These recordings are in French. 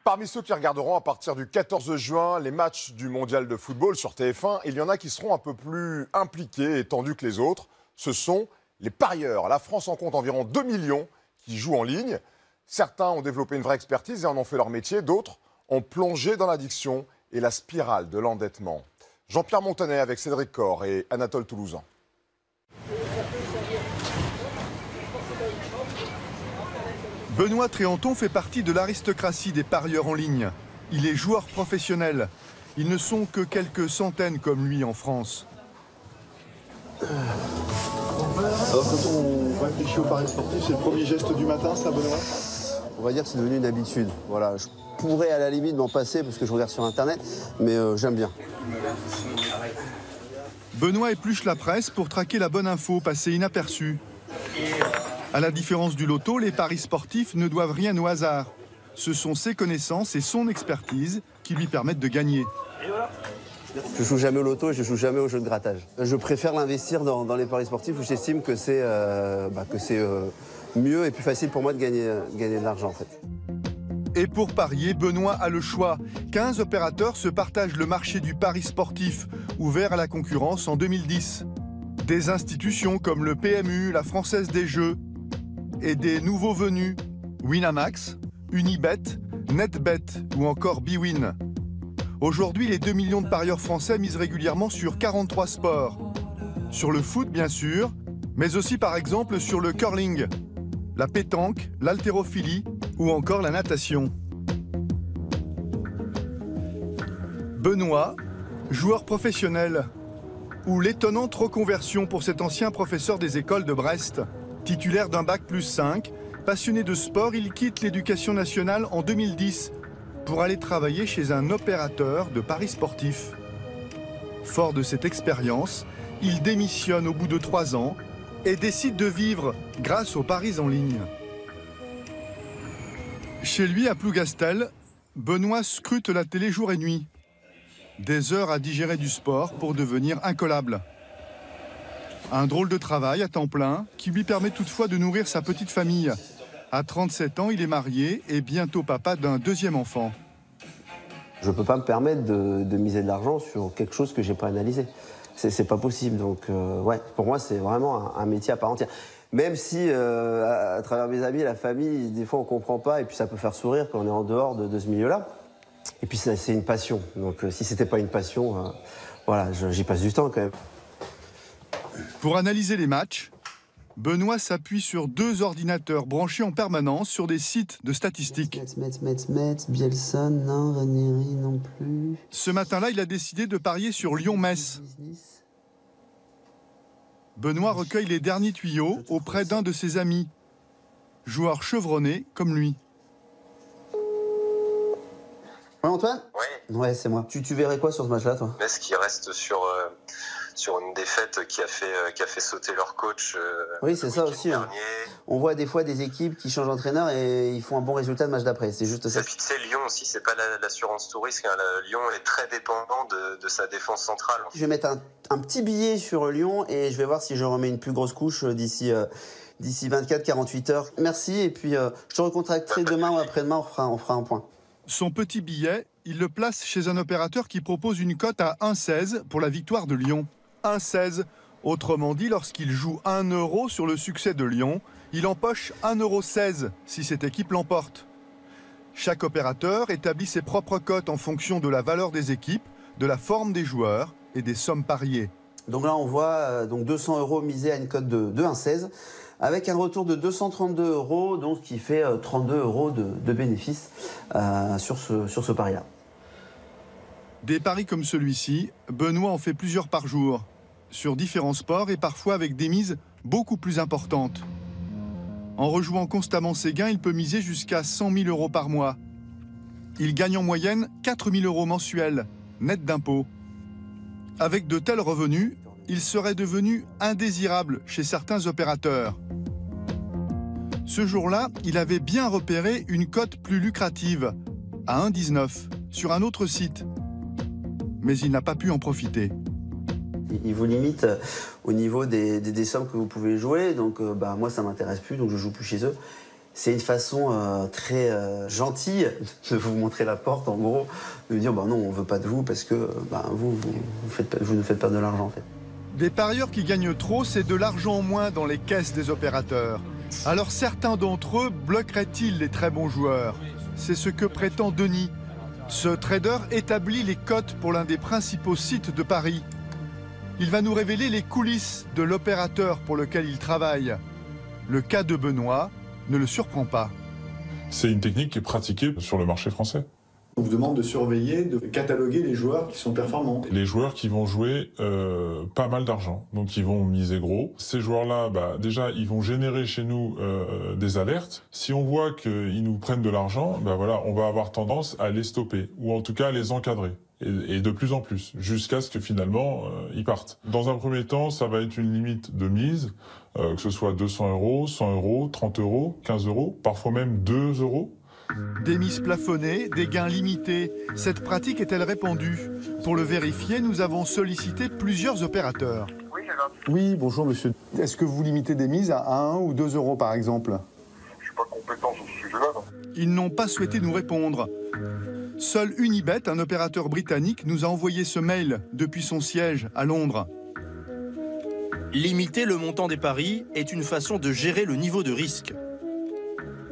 Parmi ceux qui regarderont à partir du 14 juin les matchs du mondial de football sur TF1, il y en a qui seront un peu plus impliqués et tendus que les autres. Ce sont les parieurs. La France en compte environ 2 millions qui jouent en ligne. Certains ont développé une vraie expertise et en ont fait leur métier. D'autres ont plongé dans l'addiction et la spirale de l'endettement. Jean-Pierre Montanet avec Cédric Corr et Anatole Toulousan. Benoît Tréanton fait partie de l'aristocratie des parieurs en ligne. Il est joueur professionnel. Ils ne sont que quelques centaines comme lui en France. Alors quand on réfléchit au pari sportif, c'est le premier geste du matin, ça, Benoît? On va dire que c'est devenu une habitude. Voilà, je pourrais à la limite m'en passer parce que je regarde sur Internet, mais j'aime bien. Benoît épluche la presse pour traquer la bonne info passée inaperçue. À la différence du loto, les paris sportifs ne doivent rien au hasard. Ce sont ses connaissances et son expertise qui lui permettent de gagner. Je joue jamais au loto et je joue jamais au jeu de grattage. Je préfère l'investir dans les paris sportifs où j'estime que c'est mieux et plus facile pour moi de gagner de l'argent en fait. Et pour parier, Benoît a le choix. 15 opérateurs se partagent le marché du pari sportif, ouvert à la concurrence en 2010. Des institutions comme le PMU, la Française des Jeux, et des nouveaux venus, Winamax, Unibet, NetBet ou encore bwin. Aujourd'hui, les 2 millions de parieurs français misent régulièrement sur 43 sports. Sur le foot, bien sûr, mais aussi par exemple sur le curling, la pétanque, l'haltérophilie ou encore la natation. Benoît, joueur professionnel, ou l'étonnante reconversion pour cet ancien professeur des écoles de Brest. Titulaire d'un bac+5, passionné de sport, il quitte l'éducation nationale en 2010 pour aller travailler chez un opérateur de paris sportifs. Fort de cette expérience, il démissionne au bout de 3 ans et décide de vivre grâce aux paris en ligne. Chez lui, à Plougastel, Benoît scrute la télé jour et nuit. Des heures à digérer du sport pour devenir incollable. Un drôle de travail à temps plein qui lui permet toutefois de nourrir sa petite famille. À 37 ans, il est marié et bientôt papa d'un 2e enfant. Je ne peux pas me permettre de miser de l'argent sur quelque chose que je n'ai pas analysé. C'est pas possible. Donc, ouais, pour moi, c'est vraiment un métier à part entière. Même si, à travers mes amis, la famille, des fois, on ne comprend pas et puis ça peut faire sourire quand on est en dehors de ce milieu-là. Et puis, c'est une passion. Donc, si ce n'était pas une passion, voilà, j'y passe du temps quand même. Pour analyser les matchs, Benoît s'appuie sur 2 ordinateurs branchés en permanence sur des sites de statistiques. Metz, Bielson, non, Ranieri non plus. Ce matin-là, il a décidé de parier sur Lyon-Metz. Benoît recueille les derniers tuyaux auprès d'un de ses amis, joueur chevronné comme lui. Ouais, Antoine? Oui. Ouais, c'est moi. Tu verrais quoi sur ce match-là, toi? Metz qui reste sur une défaite qui a fait sauter leur coach. Oui, c'est ça aussi. Hein. On voit des fois des équipes qui changent d'entraîneur et ils font un bon résultat de match d'après. C'est juste ça. Et puis tu sais, Lyon aussi, c'est pas l'assurance tout risque. Hein. Lyon est très dépendant de sa défense centrale. Je vais mettre un petit billet sur Lyon et je vais voir si je remets une plus grosse couche d'ici 24-48 heures. Merci et puis je te recontacterai demain ou après-demain, on fera un point. Son petit billet, il le place chez un opérateur qui propose une cote à 1,16 pour la victoire de Lyon. 1,16. Autrement dit, lorsqu'il joue 1 euro sur le succès de Lyon, il empoche 1,16 € si cette équipe l'emporte. Chaque opérateur établit ses propres cotes en fonction de la valeur des équipes, de la forme des joueurs et des sommes pariées. Donc là, on voit 200 € misés à une cote de 1,16 avec un retour de 232 €, donc ce qui fait 32 € de bénéfice sur ce pari-là. Des paris comme celui-ci, Benoît en fait plusieurs par jour, sur différents sports et parfois avec des mises beaucoup plus importantes. En rejouant constamment ses gains, il peut miser jusqu'à 100 000 € par mois. Il gagne en moyenne 4 000 € mensuels, net d'impôts. Avec de tels revenus, il serait devenu indésirable chez certains opérateurs. Ce jour-là, il avait bien repéré une cote plus lucrative, à 1,19, sur un autre site. Mais il n'a pas pu en profiter. Ils vous limitent au niveau des sommes que vous pouvez jouer, donc moi ça m'intéresse plus, donc je joue plus chez eux. C'est une façon très gentille de vous montrer la porte, en gros, de dire bah non, on veut pas de vous parce que vous ne faites pas de l'argent en fait. Des parieurs qui gagnent trop, c'est de l'argent en moins dans les caisses des opérateurs. Alors certains d'entre eux bloqueraient-ils les très bons joueurs? C'est ce que prétend Denis. Ce trader établit les cotes pour l'un des principaux sites de Paris. Il va nous révéler les coulisses de l'opérateur pour lequel il travaille. Le cas de Benoît ne le surprend pas. C'est une technique qui est pratiquée sur le marché français. On vous demande de surveiller, de cataloguer les joueurs qui sont performants. Les joueurs qui vont jouer pas mal d'argent, donc ils vont miser gros. Ces joueurs-là, déjà, ils vont générer chez nous des alertes. Si on voit qu'ils nous prennent de l'argent, voilà, on va avoir tendance à les stopper, ou en tout cas à les encadrer. Et de plus en plus, jusqu'à ce que finalement, ils partent. Dans un premier temps, ça va être une limite de mise, que ce soit 200 €, 100 €, 30 €, 15 €, parfois même 2 €. Des mises plafonnées, des gains limités. Cette pratique est-elle répandue? Pour le vérifier, nous avons sollicité plusieurs opérateurs. Oui, bonjour monsieur. Est-ce que vous limitez des mises à 1 ou 2 € par exemple? Je suis pas compétent sur ce sujet-là. Ils n'ont pas souhaité nous répondre. Seul Unibet, un opérateur britannique, nous a envoyé ce mail depuis son siège à Londres. Limiter le montant des paris est une façon de gérer le niveau de risque.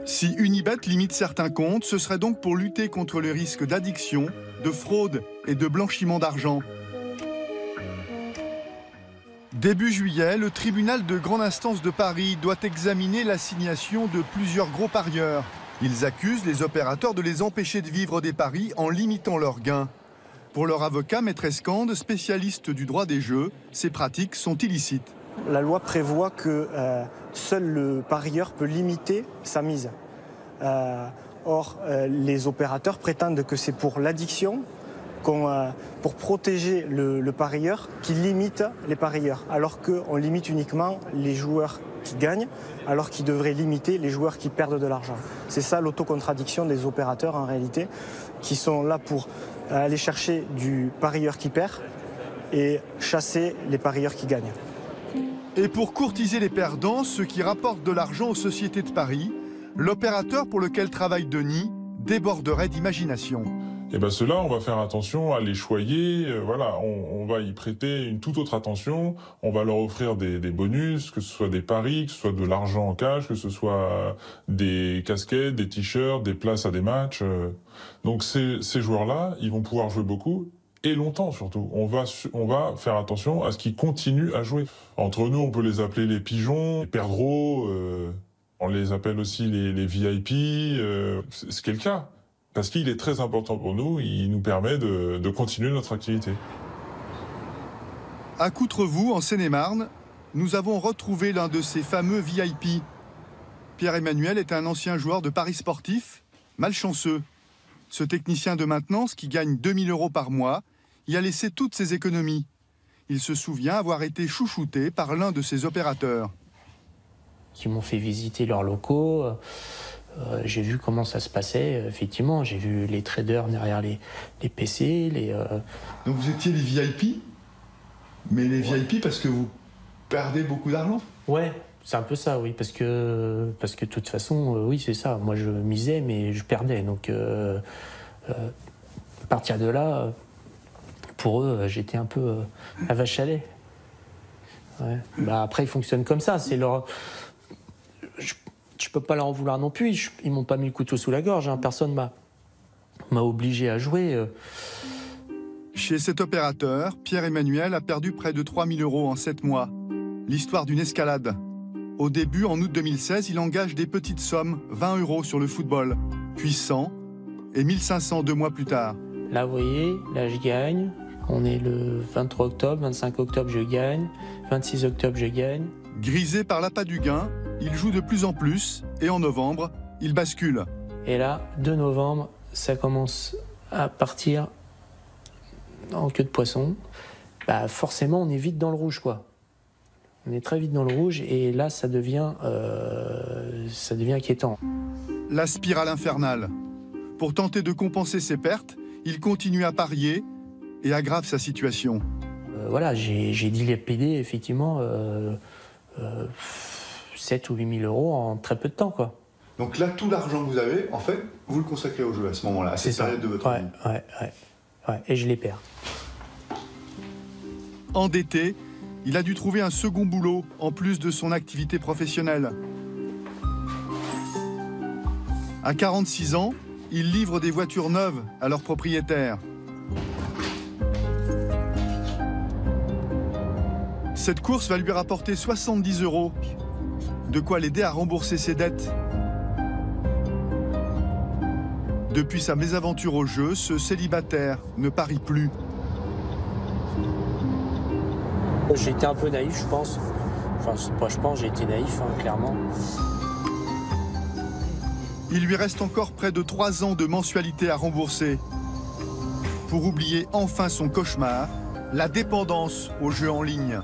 Si Unibet limite certains comptes, ce serait donc pour lutter contre les risques d'addiction, de fraude et de blanchiment d'argent. Début juillet, le tribunal de grande instance de Paris doit examiner l'assignation de plusieurs gros parieurs. Ils accusent les opérateurs de les empêcher de vivre des paris en limitant leurs gains. Pour leur avocat, Maître Escande, spécialiste du droit des jeux, ces pratiques sont illicites. La loi prévoit que seul le parieur peut limiter sa mise. Or, les opérateurs prétendent que c'est pour l'addiction, pour protéger le parieur, qu'ils limitent les parieurs, alors qu'on limite uniquement les joueurs qui gagnent, alors qu'ils devraient limiter les joueurs qui perdent de l'argent. C'est ça l'autocontradiction des opérateurs en réalité, qui sont là pour aller chercher du parieur qui perd et chasser les parieurs qui gagnent. Et pour courtiser les perdants, ceux qui rapportent de l'argent aux sociétés de paris, l'opérateur pour lequel travaille Denis déborderait d'imagination. Et ceux-là, on va faire attention à les choyer, voilà, on va y prêter une toute autre attention, on va leur offrir des bonus, que ce soit des paris, que ce soit de l'argent en cash, que ce soit des casquettes, des t-shirts, des places à des matchs. Donc ces joueurs-là, ils vont pouvoir jouer beaucoup, et longtemps surtout. On va faire attention à ce qu'ils continuent à jouer. Entre nous, on peut les appeler les pigeons, les perdreaux, on les appelle aussi les VIP, ce qui est le cas. Parce qu'il est très important pour nous, il nous permet de continuer notre activité. À Coutrevoux, en Seine-et-Marne, nous avons retrouvé l'un de ces fameux VIP. Pierre-Emmanuel est un ancien joueur de paris sportifs, malchanceux. Ce technicien de maintenance, qui gagne 2 000 € par mois, y a laissé toutes ses économies. Il se souvient avoir été chouchouté par l'un de ses opérateurs. Qui m'ont fait visiter leurs locaux. J'ai vu comment ça se passait, effectivement. J'ai vu les traders derrière les PC. Donc vous étiez les VIP? Mais les VIP parce que vous perdez beaucoup d'argent? Ouais, c'est un peu ça, oui. Parce que de toute façon, oui, c'est ça. Moi, je misais, mais je perdais. Donc, à partir de là, pour eux, j'étais un peu la vache à lait. Ouais. Après, ils fonctionnent comme ça. C'est leur... Je peux pas leur en vouloir non plus. Ils m'ont pas mis le couteau sous la gorge. Personne m'a obligé à jouer. Chez cet opérateur, Pierre-Emmanuel a perdu près de 3 000 € en 7 mois. L'histoire d'une escalade. Au début, en août 2016, il engage des petites sommes, 20 € sur le football, puis 100 et 1500 2 mois plus tard. Là, vous voyez, là je gagne. On est le 23 octobre, 25 octobre, je gagne. 26 octobre, je gagne. Grisé par l'appât du gain, il joue de plus en plus et en novembre, il bascule. Et là, 2 novembre, ça commence à partir en queue de poisson. Forcément, on est vite dans le rouge, quoi. On est très vite dans le rouge et là, ça devient inquiétant. La spirale infernale. Pour tenter de compenser ses pertes, il continue à parier et aggrave sa situation. Voilà, j'ai dilapidé effectivement 7 ou 8 000 € en très peu de temps, quoi. Donc là, tout l'argent que vous avez, en fait, vous le consacrez au jeu à ce moment-là, à cette période de votre vie. Ouais, et je les perds. Endetté, il a dû trouver un second boulot en plus de son activité professionnelle. À 46 ans, il livre des voitures neuves à leurs propriétaires. Cette course va lui rapporter 70 €, de quoi l'aider à rembourser ses dettes. Depuis sa mésaventure au jeu, ce célibataire ne parie plus. J'ai été un peu naïf, je pense. Enfin, c'est pas je pense, j'ai été naïf, hein, clairement. Il lui reste encore près de 3 ans de mensualité à rembourser pour oublier enfin son cauchemar, la dépendance aux jeux en ligne.